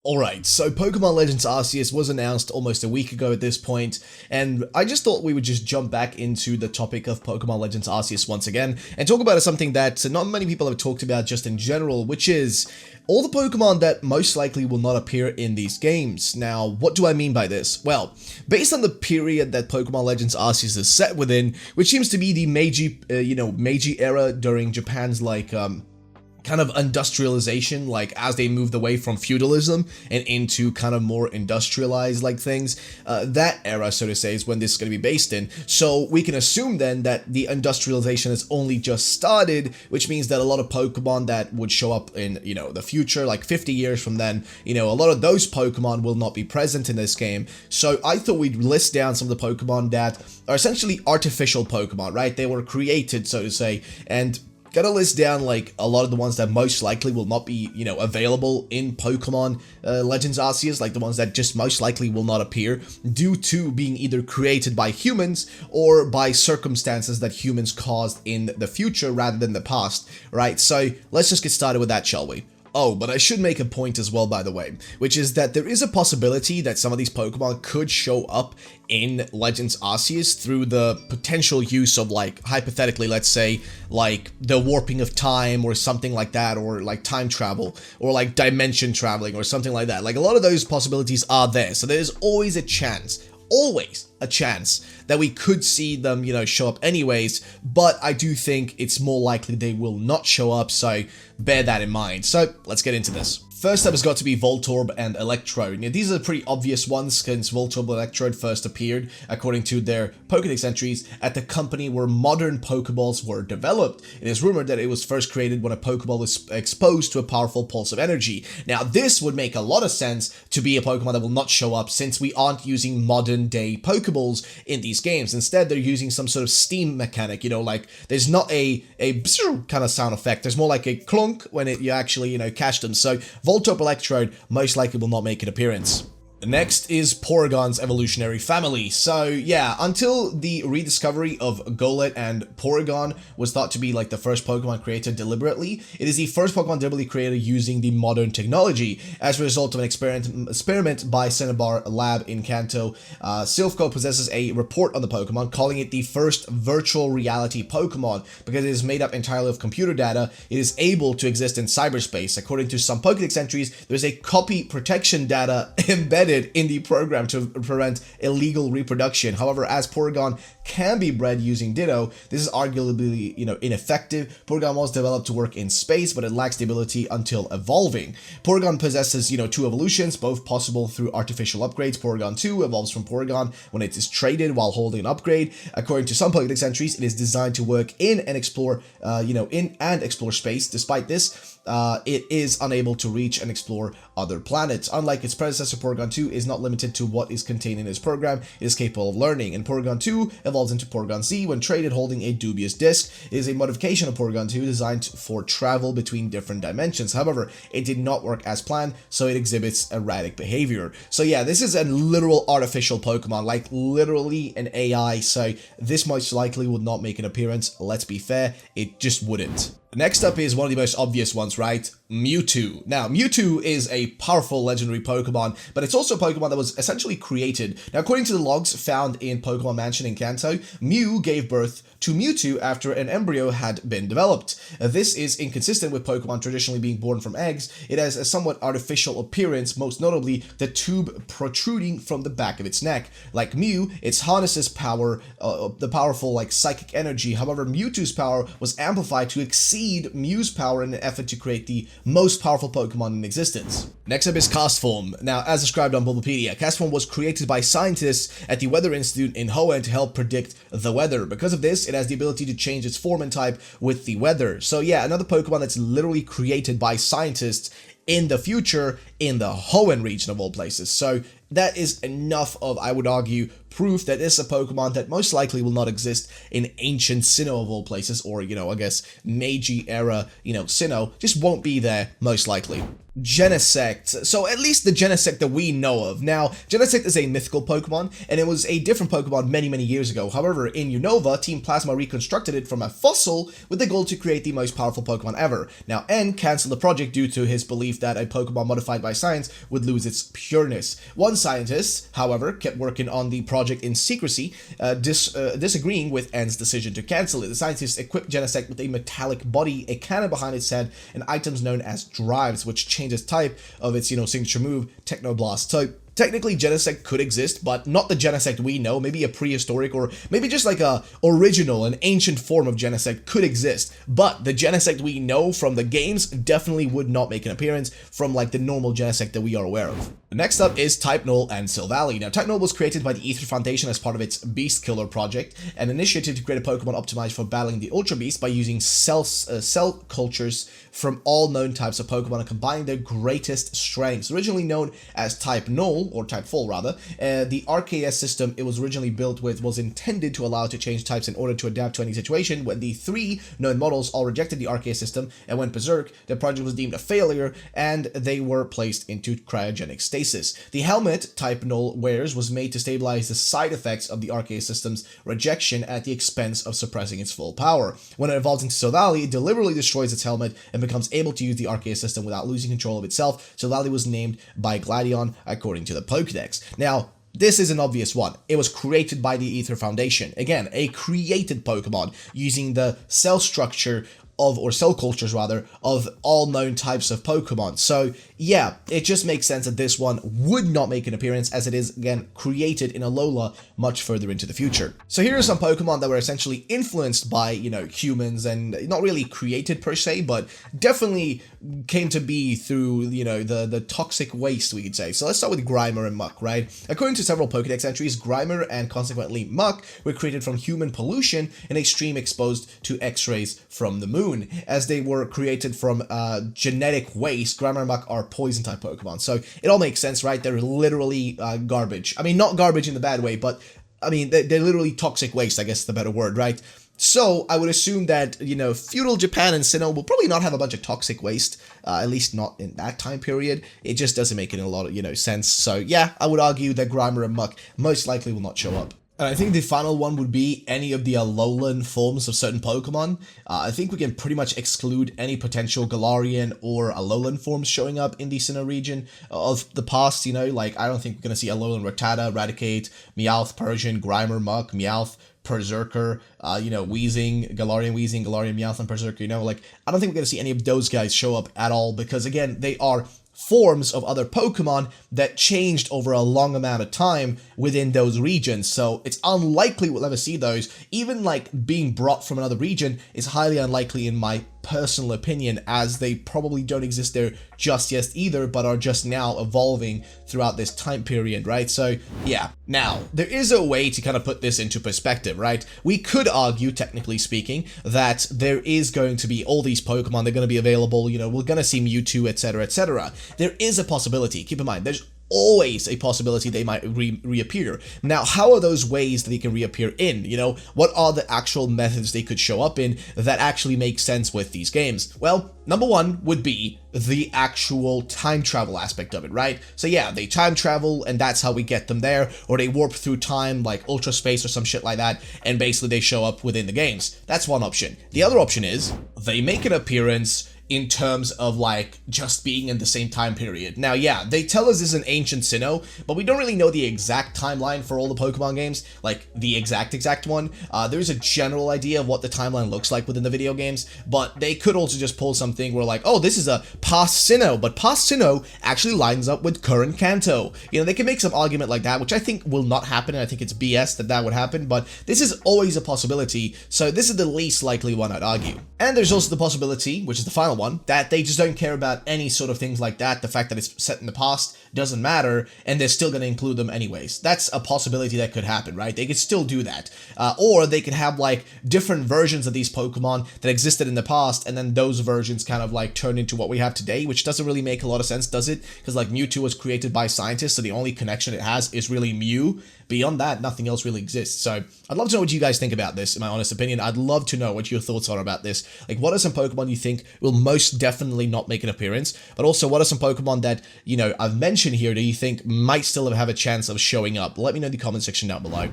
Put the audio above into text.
Alright, so Pokemon Legends Arceus was announced almost a week ago at this point, and I just thought we would just jump back into the topic of Pokemon Legends Arceus once again, and talk about something that not many people have talked about just in general, which is all the Pokemon that most likely will not appear in these games. Now, what do I mean by this? Well, based on the period that Pokemon Legends Arceus is set within, which seems to be the Meiji era during Japan's kind of industrialization, like as they moved away from feudalism and into kind of more industrialized things, that era, so to say, is when this is going to be based in. So we can assume then that the industrialization has only just started, which means that a lot of Pokemon that would show up in, the future, like 50 years from then, a lot of those Pokemon will not be present in this game. So I thought we'd list down some of the Pokemon that are essentially artificial Pokemon, right? They were created, so to say, and gotta list down a lot of the ones that most likely will not be, available in Pokemon Legends Arceus, like the ones that just most likely will not appear due to being either created by humans or by circumstances that humans caused in the future rather than the past, right? So let's just get started with that, shall we? Oh, but I should make a point as well, by the way, which is that there is a possibility that some of these Pokemon could show up in Legends Arceus through the potential use of, hypothetically, let's say, the warping of time or something like that, or time travel, or dimension traveling or something like that. A lot of those possibilities are there, so there's always a chance that we could see them, show up anyways, but I do think it's more likely they will not show up, so bear that in mind. So let's get into this. First up has got to be Voltorb and Electrode. Now, these are pretty obvious ones since Voltorb and Electrode first appeared, according to their Pokedex entries, at the company where modern Pokeballs were developed. It is rumored that it was first created when a Pokeball was exposed to a powerful pulse of energy. Now, this would make a lot of sense to be a Pokemon that will not show up since we aren't using modern day Pokeballs in these games. Instead, they're using some sort of steam mechanic, there's not a kind of sound effect. There's more like a clunk when you actually, catch them. So Voltorb Electrode most likely will not make an appearance. Next is Porygon's evolutionary family. So yeah, until the rediscovery of Golett and Porygon was thought to be the first Pokemon created deliberately, it is the first Pokemon deliberately created using the modern technology. As a result of an experiment by Cinnabar Lab in Kanto, Silphco possesses a report on the Pokemon, calling it the first virtual reality Pokemon. Because it is made up entirely of computer data, it is able to exist in cyberspace. According to some Pokedex entries, there's a copy protection data embedded in the program to prevent illegal reproduction. However, as Porygon can be bred using Ditto, this is arguably, ineffective. Porygon was developed to work in space, but it lacks the ability until evolving. Porygon possesses, two evolutions, both possible through artificial upgrades. Porygon 2 evolves from Porygon when it is traded while holding an upgrade. According to some Pokedex entries, it is designed to work in and explore, explore space. Despite this, it is unable to reach and explore other planets. Unlike its predecessor, Porygon 2 is not limited to what is contained in its program. It is capable of learning, and Porygon 2 evolves into Porygon Z when traded holding a dubious disc. It is a modification of Porygon 2 designed for travel between different dimensions. However, it did not work as planned, so it exhibits erratic behavior. So yeah, this is a literal artificial Pokemon, literally an AI, so this most likely would not make an appearance. Let's be fair, it just wouldn't. Next up is one of the most obvious ones, right? Mewtwo. Now, Mewtwo is a powerful legendary Pokemon, but it's also a Pokemon that was essentially created. Now, according to the logs found in Pokemon Mansion in Kanto, Mew gave birth to Mewtwo after an embryo had been developed. This is inconsistent with Pokemon traditionally being born from eggs. It has a somewhat artificial appearance, most notably the tube protruding from the back of its neck. Like Mew, it harnesses power, the powerful psychic energy. However, Mewtwo's power was amplified to exceed Mew's power in an effort to create the most powerful Pokemon in existence. Next up is Castform. Now, as described on Bulbapedia, Castform was created by scientists at the Weather Institute in Hoenn to help predict the weather. Because of this, it has the ability to change its form and type with the weather. So yeah, another Pokemon that's literally created by scientists in the future in the Hoenn region of all places. So that is enough of, I would argue, proof that this is a Pokemon that most likely will not exist in ancient Sinnoh of all places, or, I guess, Meiji era, Sinnoh, just won't be there, most likely. Genesect. So at least the Genesect that we know of. Now, Genesect is a mythical Pokemon, and it was a different Pokemon many, many years ago. However, in Unova, Team Plasma reconstructed it from a fossil with the goal to create the most powerful Pokemon ever. Now, N canceled the project due to his belief that a Pokemon modified by science would lose its pureness. One scientist, however, kept working on the project in secrecy, disagreeing with N's decision to cancel it. The scientist equipped Genesect with a metallic body, a cannon behind its head, and items known as drives, which changes type of its, signature move, Technoblast. So technically, Genesect could exist, but not the Genesect we know. Maybe a prehistoric or maybe just like a original, an ancient form of Genesect could exist. But the Genesect we know from the games definitely would not make an appearance from like the normal Genesect that we are aware of. Next up is Type Null and Silvally. Now, Type Null was created by the Aether Foundation as part of its Beast Killer project, an initiative to create a Pokemon optimized for battling the Ultra Beast by using cell cultures from all known types of Pokemon and combining their greatest strengths. Originally known as Type Null, or Type Full rather, the Arceus system it was originally built with was intended to allow it to change types in order to adapt to any situation. When the 3 known models all rejected the Arceus system and went berserk, the project was deemed a failure and they were placed into cryogenic stasis. The helmet Type Null wears was made to stabilize the side effects of the Arceus system's rejection at the expense of suppressing its full power. When it evolves into Silvally, it deliberately destroys its helmet and becomes able to use the Arceus system without losing control of itself. Silvally was named by Galarian according to the Pokedex. Now, this is an obvious one. It was created by the Aether Foundation. Again, a created Pokemon using the cell structure or cell cultures rather, of all known types of Pokemon. So yeah, it just makes sense that this one would not make an appearance as it is, again, created in Alola much further into the future. So here are some Pokemon that were essentially influenced by, humans and not really created per se, but definitely came to be through, the toxic waste, we could say. So let's start with Grimer and Muck, right? According to several Pokedex entries, Grimer and consequently Muck were created from human pollution and extreme exposed to X-rays from the moon. As they were created from genetic waste, Grimer and Muck are poison-type Pokemon. So it all makes sense, right? They're literally garbage. I mean, not garbage in the bad way, but, I mean, they're literally toxic waste, I guess is the better word, right? So I would assume that, feudal Japan and Sinnoh will probably not have a bunch of toxic waste, at least not in that time period. It just doesn't make it a lot of, sense. So yeah, I would argue that Grimer and Muck most likely will not show up. And I think the final one would be any of the Alolan forms of certain Pokemon. I think we can pretty much exclude any potential Galarian or Alolan forms showing up in the Sinnoh region of the past, like I don't think we're going to see Alolan Rattata, Raticate, Meowth, Persian, Grimer, Muck, Meowth, Berserker, Weezing, Galarian, Meowth, and Berserker, like, I don't think we're going to see any of those guys show up at all, because again, they are forms of other Pokemon that changed over a long amount of time within those regions, so it's unlikely we'll ever see those. Even like being brought from another region is highly unlikely in my personal opinion, as they probably don't exist there just yet either, but are just now evolving throughout this time period, right? So yeah. Now, there is a way to kind of put this into perspective, right? We could argue, technically speaking, that there is going to be all these Pokemon, they're going to be available, we're going to see Mewtwo, etc., etc. There is a possibility, keep in mind, there's always a possibility they might reappear. Now, how are those ways that they can reappear in? What are the actual methods they could show up in that actually make sense with these games? Well, number one would be the actual time travel aspect of it, right? So yeah, they time travel and that's how we get them there, or they warp through time like ultra space or some shit like that, and basically they show up within the games. That's one option. The other option is they make an appearance in terms of like just being in the same time period. Now, yeah, they tell us this is an ancient Sinnoh, but we don't really know the exact timeline for all the Pokemon games, like the exact one. There's a general idea of what the timeline looks like within the video games, but they could also just pull something where like, oh, this is a past Sinnoh, but past Sinnoh actually lines up with current Kanto. They can make some argument like that, which I think will not happen, and I think it's BS that would happen, but this is always a possibility, so this is the least likely one, I'd argue. And there's also the possibility, which is the final one, that they just don't care about any sort of things like that. The fact that it's set in the past doesn't matter, and they're still going to include them anyways. That's a possibility that could happen, right? They could still do that. Or they could have like different versions of these Pokemon that existed in the past, and then those versions kind of like turn into what we have today, which doesn't really make a lot of sense, does it? Because like Mewtwo was created by scientists, so the only connection it has is really Mew. beyond that, nothing else really exists. So I'd love to know what you guys think about this, in my honest opinion. I'd love to know what your thoughts are about this. Like, what are some Pokemon you think will most definitely not make an appearance? But also, what are some Pokemon that, you know, I've mentioned here that you think might still have a chance of showing up? Let me know in the comment section down below.